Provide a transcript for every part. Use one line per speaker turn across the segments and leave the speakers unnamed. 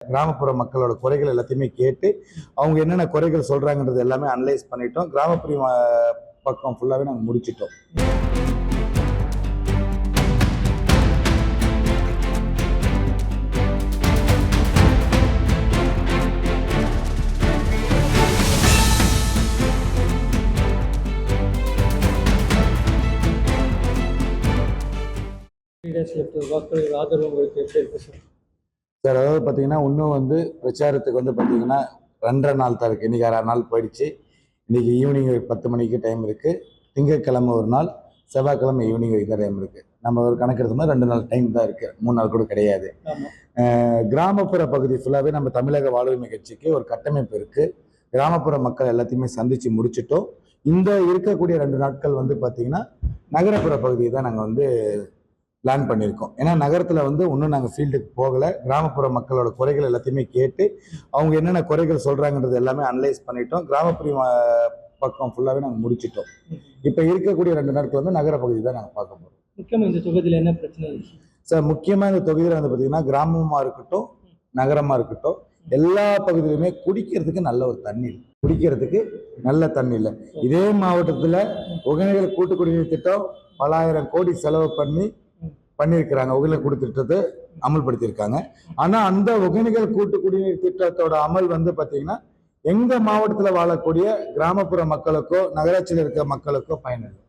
கிராமப்புற மக்களோட குறைகள் எல்லாத்தையுமே கேட்டு அவங்க என்னென்ன குறைகள் சொல்றாங்கன்றது எல்லாமே அனலைஸ் பண்ணிட்டோம். கிராமப்புற பக்கம் ஃபுல்லாவே நாங்கள் முடிச்சிட்டோம்.
வாக்குகள் ஆதரவு உங்களுக்கு எப்படி இருக்கு சார்?
சார், அதாவது பார்த்தீங்கன்னா இன்னும் பிரச்சாரத்துக்கு பார்த்தீங்கன்னா 2.5 நாள் தான் இருக்குது. இன்றைக்கி 6 நாள் போயிடுச்சு. இன்றைக்கி ஈவினிங் 10 மணிக்கு டைம் இருக்குது. திங்கட்கிழமை ஒரு நாள், செவ்வாய்க்கிழமை ஈவினிங் வரைக்கும் தான் டைம் இருக்குது. நம்ம ஒரு கணக்கு எடுத்தோம்னா 2 நாள் டைம் தான் இருக்குது, 3 நாள் கூட கிடையாது. கிராமப்புற பகுதி ஃபுல்லாகவே நம்ம தமிழக வாழ்வுரிமை கட்சிக்கு ஒரு கட்டமைப்பு இருக்குது. கிராமப்புற மக்கள் எல்லாத்தையுமே சந்தித்து முடிச்சிட்டோம். இந்த இருக்கக்கூடிய 2 நாட்கள் பார்த்தீங்கன்னா நகரப்புற பகுதியை தான் நாங்கள் பிளான் பண்ணியிருக்கோம். ஏன்னா நகரத்தில் இன்னும் நாங்கள் ஃபீல்டுக்கு போகலை. கிராமப்புற மக்களோட குறைகள் எல்லாத்தையுமே கேட்டு அவங்க என்னென்ன குறைகள் சொல்கிறாங்கன்றது எல்லாமே அனலைஸ் பண்ணிட்டோம். கிராமப்புற பக்கம் ஃபுல்லாகவே நாங்கள் முடிச்சிட்டோம். இப்போ இருக்கக்கூடிய 2 நாட்கள் நகர பகுதி தான் நாங்கள் பார்க்க போகிறோம்.
முக்கியமாக இந்த தொகுதியில் என்ன பிரச்சனை
சார்? முக்கியமாக இந்த தொகுதியில் பார்த்தீங்கன்னா கிராமமாக இருக்கட்டும், நகரமாக இருக்கட்டும், எல்லா பகுதியிலுமே குடிக்கிறதுக்கு நல்ல ஒரு தண்ணி இல்லை. குடிக்கிறதுக்கு நல்ல தண்ணி இல்லை. இதே மாவட்டத்தில் ஒகேனக்கல் கூட்டு குடிநீர் திட்டம் பல ஆயிரம் கோடி செலவு பண்ணியிருக்கிறாங்க. ஒகேனக்கல் கூட்டு திட்டத்தை அமல்படுத்தியிருக்காங்க. ஆனால் அந்த ஒகேனக்கல் கூட்டு குடிநீர் திட்டத்தோட அமல் பார்த்தீங்கன்னா எங்கள் மாவட்டத்தில் வாழக்கூடிய கிராமப்புற மக்களுக்கோ நகராட்சியில் இருக்கிற மக்களுக்கோ பயனில்லை.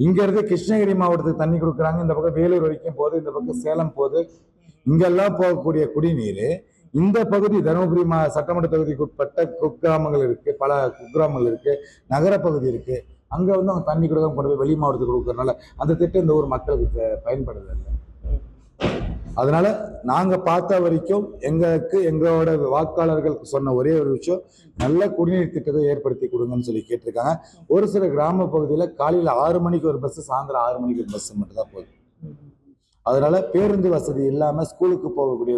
இங்கேருந்து கிருஷ்ணகிரி மாவட்டத்துக்கு தண்ணி கொடுக்குறாங்க. இந்த பக்கம் வேலூர் வரைக்கும் போகுது, இந்த பக்கம் சேலம் போகுது. இங்கெல்லாம் போகக்கூடிய குடிநீர் இந்த பகுதி தருமபுரி சட்டமன்ற தொகுதிக்கு உட்பட்ட குக்கிராமங்கள் இருக்குது, பல குக்கிராமங்கள் இருக்குது, நகர பகுதி இருக்குது. அங்கே அவங்க தண்ணி கொடுக்காம கொண்டு போய் வெளி மாவட்டத்துக்கு கொடுக்கறதுனால அந்த திட்டம் இந்த ஊர் மக்களுக்கு பயன்படுறதில்லை. அதனால நாங்கள் பார்த்த வரைக்கும் எங்களோட வாக்காளர்களுக்கு சொன்ன ஒரே ஒரு விஷயம், நல்ல குடிநீர் திட்டத்தை ஏற்படுத்தி கொடுங்கன்னு சொல்லி கேட்டிருக்காங்க. ஒரு சில கிராம பகுதியில் காலையில் 6 மணிக்கு ஒரு பஸ், சாயந்தரம் 6 மணிக்கு ஒரு பஸ் மட்டும் தான் போகுது. அதனால பேருந்து வசதி இல்லாமல் ஸ்கூலுக்கு போகக்கூடிய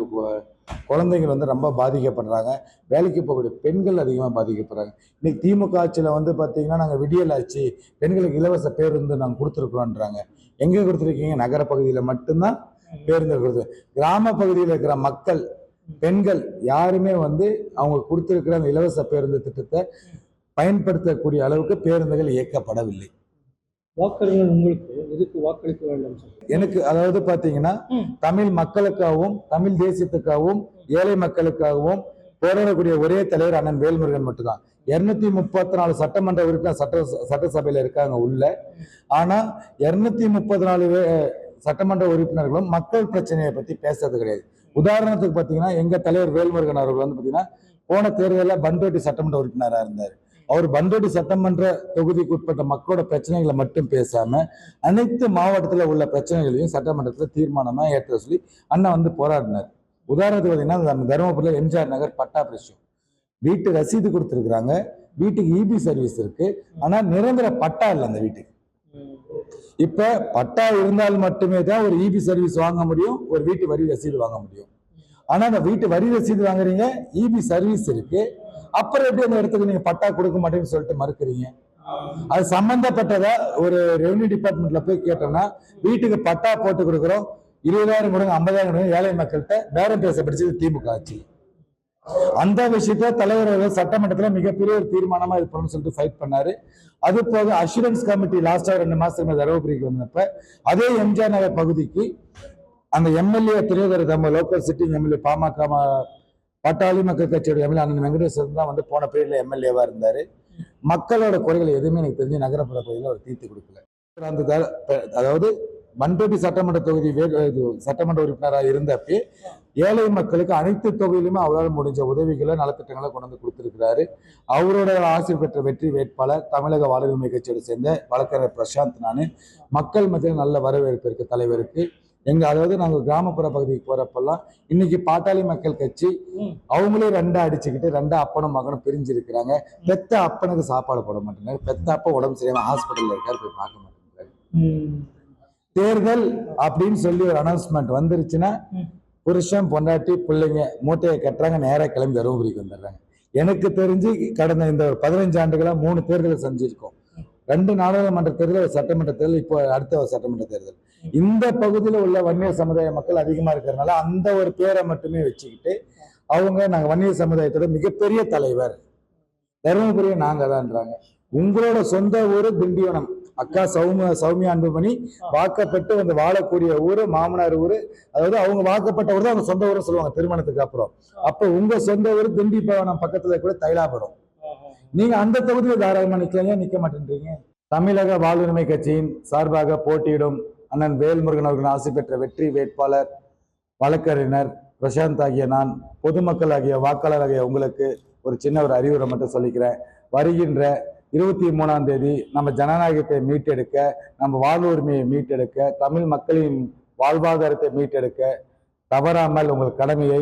குழந்தைகள் ரொம்ப பாதிக்கப்படுறாங்க. வேலைக்கு போகக்கூடிய பெண்கள் அதிகமாக பாதிக்கப்படுறாங்க. இன்னைக்கு திமுக ஆட்சியில் பார்த்தீங்கன்னா நாங்கள் விடியல் ஆட்சி, பெண்களுக்கு இலவச பேருந்து நாங்கள் கொடுத்துருக்குறோன்றாங்க. எங்கே கொடுத்துருக்கீங்க? நகர பகுதியில் மட்டும்தான் பேருந்து கொடுத்து. கிராம பகுதியில் இருக்கிற மக்கள், பெண்கள் யாருமே அவங்க கொடுத்துருக்கிற அந்த இலவச பேருந்து திட்டத்தை பயன்படுத்தக்கூடிய அளவுக்கு பேருந்துகள் இயக்கப்படவில்லை.
வாக்காளர்கள் உங்களுக்கு எதுக்கு வாக்களிக்க வேண்டும்?
எனக்கு அதாவது பாத்தீங்கன்னா தமிழ் மக்களுக்காகவும் தமிழ் தேசியத்துக்காகவும் ஏழை மக்களுக்காகவும் போராடக்கூடிய ஒரே தலைவர் அண்ணன் வேல்முருகன் மட்டும்தான். 234 சட்டமன்ற உறுப்பினர் சட்டசபையில இருக்காங்க உள்ள. ஆனா 234 சட்டமன்ற உறுப்பினர்களும் மக்கள் பிரச்சனையை பத்தி பேசுறது கிடையாது. உதாரணத்துக்கு பாத்தீங்கன்னா எங்க தலைவர் வேல்முருகன் அவர்கள் பாத்தீங்கன்னா போன தேர்தலில் பண்ருட்டி சட்டமன்ற உறுப்பினராக இருந்தார். அவர் பண்ருட்டி சட்டமன்ற தொகுதிக்கு உட்பட்ட மக்களோட பிரச்சனைகளை மட்டும் பேசாம அனைத்து மாவட்டத்தில் உள்ள பிரச்சனைகளையும் சட்டமன்றத்தில் தீர்மானமா ஏற்ற சொல்லி அண்ணன் போராடினார். உதாரணத்துக்கு பார்த்தீங்கன்னா தருமபுரியில் எம்ஜிஆர் நகர் பட்டா பிரச்சனை, வீட்டு ரசீது கொடுத்துருக்குறாங்க, வீட்டுக்கு இபி சர்வீஸ் இருக்கு, ஆனா நிரந்தர பட்டா இல்லை அந்த வீட்டுக்கு. இப்ப பட்டா இருந்தால் மட்டுமே தான் ஒரு இபி சர்வீஸ் வாங்க முடியும், ஒரு வீட்டு வரி ரசீது வாங்க முடியும். ஆனா அந்த வீட்டு வரி ரசீது வாங்குறீங்க, இபி சர்வீஸ் இருக்கு, அப்புறம் எப்படி அந்த இடத்துக்கு நீங்க பட்டா கொடுக்க மாட்டேன்னு சொல்லிட்டு மறுக்கிறீங்க? அது சம்பந்தப்பட்டதா ஒரு ரெவன்யூ டிபார்ட்மெண்ட்ல போய் கேட்டோம்னா வீட்டுக்கு பட்டா போட்டு கொடுக்குறோம், 20,000 கொடுங்க, 50,000 கொடுங்க, ஏழை மக்கள்கிட்ட பேரம் பேச படிச்சது திமுக ஆட்சி. அந்த விஷயத்த தலைவர் சட்டமன்றத்துல மிகப்பெரிய ஒரு தீர்மானமா இருக்கணும்னு சொல்லிட்டு ஃபைட் பண்ணாரு. அது போக அஷூரன்ஸ் கமிட்டி லாஸ்டா 2 மாசத்துக்கு தருமபுரிக்கு வந்தப்ப அதே எம்ஜிஆர் நகர் பகுதிக்கு அந்த எம்எல்ஏ திரையதர் நம்ம லோக்கல் சிட்டிங் எம்எல்ஏ பாமக பாட்டாளி மக்கள் கட்சியோட எம்எல்ஏ அண்ணன் வெங்கடேஸ்வரன் தான் போன பீரியட்ல எம்எல்ஏவா இருந்தாரு. மக்களோட குறைகளை எதுவுமே எனக்கு தெரிஞ்சு நகரப்புற பகுதியில் அவர் தீர்த்து கொடுக்கல. அந்த அதாவது பண்ருட்டி சட்டமன்ற தொகுதி சட்டமன்ற உறுப்பினராக இருந்தப்பே ஏழை மக்களுக்கு அனைத்து தொகுதியிலுமே அவரால் முடிஞ்ச உதவிகளை நலத்திட்டங்களை கொண்டு கொடுத்திருக்கிறாரு. அவரோட ஆசிரியர் பெற்ற வெற்றி வேட்பாளர் தமிழக வாழ்வுரிமை கட்சியோட சேர்ந்த வழக்கறிஞர் பிரசாந்த். நான் மக்கள் மத்தியில் நல்ல வரவேற்பு இருக்கு தலைவருக்கு. அதாவது நாங்க கிராமப்புற பகுதிக்கு போறப்பெல்லாம் இன்னைக்கு பாட்டாளி மக்கள் கட்சி அவங்களே 2 அடிச்சுக்கிட்டு 2 அப்பனும் மகனும் பிரிஞ்சு இருக்கிறாங்க. பெத்த அப்பனுக்கு சாப்பாடு போட மாட்டேங்கிறாரு, பெத்த அப்பா உடம்பு சரியாம ஹாஸ்பிட்டல்ல இருக்காரு, போய் பார்க்க மாட்டேங்கிறாரு. தேர்தல் அப்படின்னு சொல்லி ஒரு அனௌன்ஸ்மெண்ட் வந்துருச்சுன்னா புருஷன் பொண்டாட்டி பிள்ளைங்க மூட்டையை கட்டுறாங்க, நேரா கிளம்பி தருமபுரிக்கு வந்துடுறாங்க. எனக்கு தெரிஞ்சு கடந்த இந்த ஒரு 15 ஆண்டுகளா 3 தேர்தலை செஞ்சிருக்கோம். 2 நாடாளுமன்ற தேர்தல், ஒரு சட்டமன்ற தேர்தல், இப்போ அடுத்த ஒரு சட்டமன்ற தேர்தல். இந்த பகுதியில் உள்ள வன்னியர் சமுதாய மக்கள் அதிகமா இருக்கிறதுனால அந்த ஒரு பேரை மட்டுமே வச்சுக்கிட்டு அவங்க நாங்க வன்னியர் சமுதாயத்தோட மிகப்பெரிய தலைவர், தருமபுரியை நாங்க தான்றாங்க. உங்களோட சொந்த ஊரு திண்டிவனம், அக்கா சௌமியா அன்புமணி வாக்கப்பட்டு வந்து வாழக்கூடிய ஊரு, மாமனார் ஊரு, அதாவது அவங்க வாக்கப்பட்ட ஊர் தான் அவங்க சொந்த ஊரு சொல்லுவாங்க திருமணத்துக்கு அப்புறம். அப்ப உங்க சொந்த ஊர் திண்டிவனம் பக்கத்துல கூட தைலாபுரம். நீங்க அந்த தொகுதியில தாராளமா நிக்கலாம், ஏன் நிக்க மாட்டேன்றீங்க? தமிழக வாழ்வுரிமை கட்சியின் சார்பாக போட்டியிடும் அண்ணன் வேல்முருகன் அவர்கள் ஆசை பெற்ற வெற்றி வேட்பாளர் வழக்கறிஞர் பிரசாந்த் ஆகிய நான் பொதுமக்கள் ஆகிய வாக்காளர் ஆகிய உங்களுக்கு ஒரு சின்ன ஒரு அறிவுரை மட்டும் சொல்லிக்கிறேன். வருகின்ற 23ஆம் தேதி நம்ம ஜனநாயகத்தை மீட்டெடுக்க, நம்ம வாழ்வுரிமையை மீட்டெடுக்க, தமிழ் மக்களின் வாழ்வாதாரத்தை மீட்டெடுக்க தவறாமல் உங்கள் கடமையை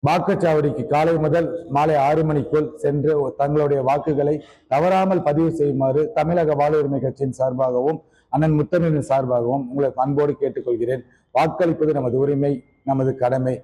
வாக்குச்சாவடிக்கு காலை முதல் மாலை 6 மணிக்குள் சென்று தங்களுடைய வாக்குகளை தவறாமல் பதிவு செய்யுமாறு தமிழக வாழ்வுரிமை கட்சியின் சார்பாகவும் அண்ணன் முத்தமிழின் சார்பாகவும் உங்களை அன்போடு கேட்டுக்கொள்கிறேன். வாக்களிப்பது நமது உரிமை, நமது கடமை.